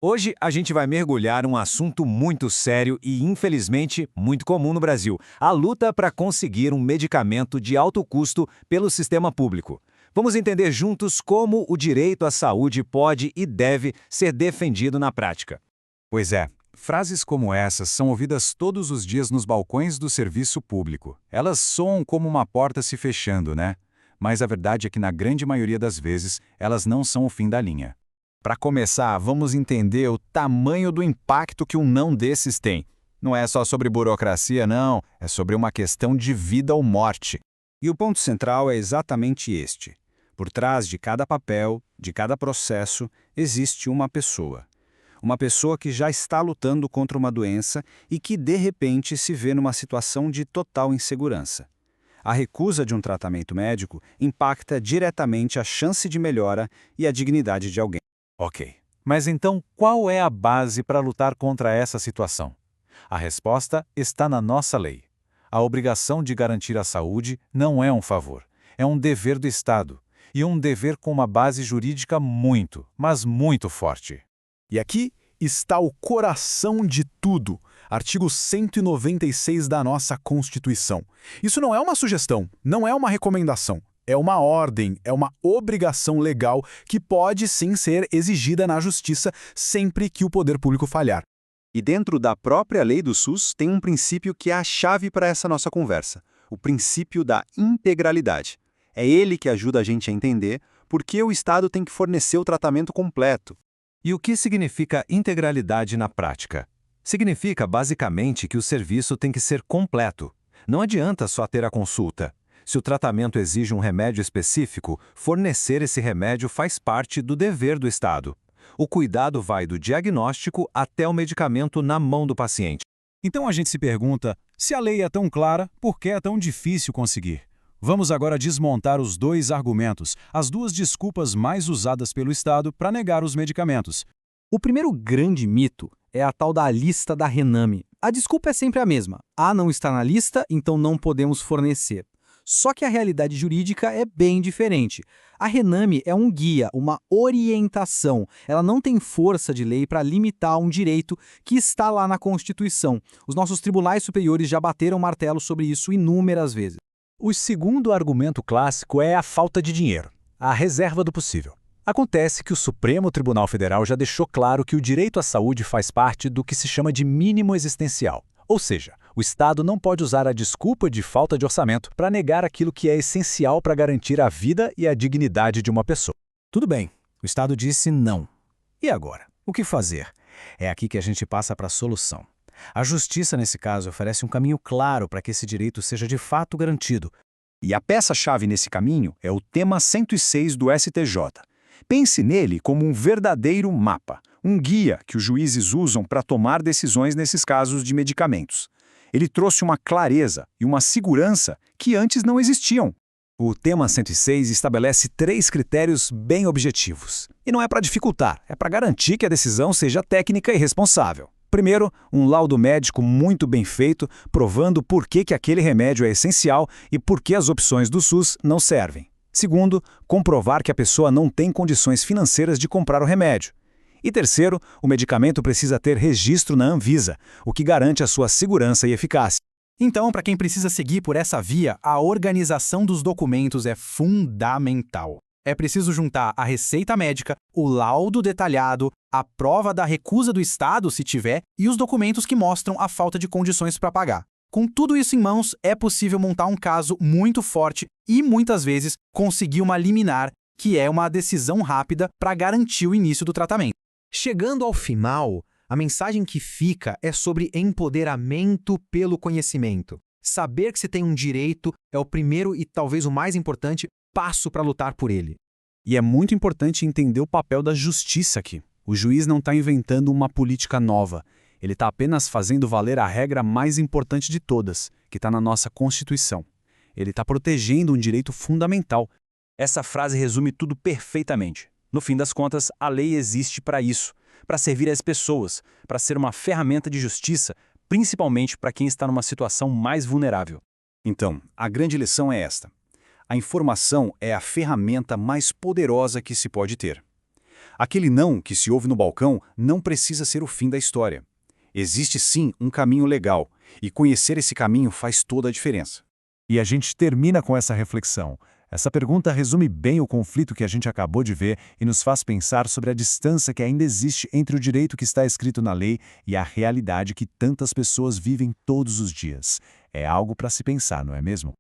Hoje a gente vai mergulhar um assunto muito sério e, infelizmente, muito comum no Brasil: a luta para conseguir um medicamento de alto custo pelo sistema público. Vamos entender juntos como o direito à saúde pode e deve ser defendido na prática. Pois é, frases como essas são ouvidas todos os dias nos balcões do serviço público. Elas soam como uma porta se fechando, né? Mas a verdade é que, na grande maioria das vezes, elas não são o fim da linha. Para começar, vamos entender o tamanho do impacto que um não desses tem. Não é só sobre burocracia, não. É sobre uma questão de vida ou morte. E o ponto central é exatamente este. Por trás de cada papel, de cada processo, existe uma pessoa. Uma pessoa que já está lutando contra uma doença e que, de repente, se vê numa situação de total insegurança. A recusa de um tratamento médico impacta diretamente a chance de melhora e a dignidade de alguém. Ok, mas então qual é a base para lutar contra essa situação? A resposta está na nossa lei. A obrigação de garantir a saúde não é um favor, é um dever do Estado. E um dever com uma base jurídica muito, mas muito forte. E aqui está o coração de tudo, artigo 196 da nossa Constituição. Isso não é uma sugestão, não é uma recomendação. É uma ordem, é uma obrigação legal que pode sim ser exigida na justiça sempre que o poder público falhar. E dentro da própria lei do SUS tem um princípio que é a chave para essa nossa conversa: o princípio da integralidade. É ele que ajuda a gente a entender por que o Estado tem que fornecer o tratamento completo. E o que significa integralidade na prática? Significa, basicamente, que o serviço tem que ser completo. Não adianta só ter a consulta. Se o tratamento exige um remédio específico, fornecer esse remédio faz parte do dever do Estado. O cuidado vai do diagnóstico até o medicamento na mão do paciente. Então a gente se pergunta, se a lei é tão clara, por que é tão difícil conseguir? Vamos agora desmontar os dois argumentos, as duas desculpas mais usadas pelo Estado para negar os medicamentos. O primeiro grande mito é a tal da lista da Rename. A desculpa é sempre a mesma. A não está na lista, então não podemos fornecer. Só que a realidade jurídica é bem diferente. A Rename é um guia, uma orientação. Ela não tem força de lei para limitar um direito que está lá na Constituição. Os nossos tribunais superiores já bateram martelo sobre isso inúmeras vezes. O segundo argumento clássico é a falta de dinheiro, a reserva do possível. Acontece que o Supremo Tribunal Federal já deixou claro que o direito à saúde faz parte do que se chama de mínimo existencial. Ou seja, o Estado não pode usar a desculpa de falta de orçamento para negar aquilo que é essencial para garantir a vida e a dignidade de uma pessoa. Tudo bem, o Estado disse não. E agora? O que fazer? É aqui que a gente passa para a solução. A Justiça, nesse caso, oferece um caminho claro para que esse direito seja de fato garantido. E a peça-chave nesse caminho é o tema 106 do STJ. Pense nele como um verdadeiro mapa, um guia que os juízes usam para tomar decisões nesses casos de medicamentos. Ele trouxe uma clareza e uma segurança que antes não existiam. O tema 106 estabelece 3 critérios bem objetivos. E não é para dificultar, é para garantir que a decisão seja técnica e responsável. Primeiro, um laudo médico muito bem feito, provando por que aquele remédio é essencial e por que as opções do SUS não servem. Segundo, comprovar que a pessoa não tem condições financeiras de comprar o remédio. E terceiro, o medicamento precisa ter registro na Anvisa, o que garante a sua segurança e eficácia. Então, para quem precisa seguir por essa via, a organização dos documentos é fundamental. É preciso juntar a receita médica, o laudo detalhado, a prova da recusa do Estado, se tiver, e os documentos que mostram a falta de condições para pagar. Com tudo isso em mãos, é possível montar um caso muito forte e, muitas vezes, conseguir uma liminar, que é uma decisão rápida para garantir o início do tratamento. Chegando ao final, a mensagem que fica é sobre empoderamento pelo conhecimento. Saber que se tem um direito é o primeiro e talvez o mais importante passo para lutar por ele. E é muito importante entender o papel da justiça aqui. O juiz não está inventando uma política nova. Ele está apenas fazendo valer a regra mais importante de todas, que está na nossa Constituição. Ele está protegendo um direito fundamental. Essa frase resume tudo perfeitamente. No fim das contas, a lei existe para isso, para servir às pessoas, para ser uma ferramenta de justiça, principalmente para quem está numa situação mais vulnerável. Então, a grande lição é esta. A informação é a ferramenta mais poderosa que se pode ter. Aquele não que se ouve no balcão não precisa ser o fim da história. Existe sim um caminho legal, e conhecer esse caminho faz toda a diferença. E a gente termina com essa reflexão. Essa pergunta resume bem o conflito que a gente acabou de ver e nos faz pensar sobre a distância que ainda existe entre o direito que está escrito na lei e a realidade que tantas pessoas vivem todos os dias. É algo para se pensar, não é mesmo?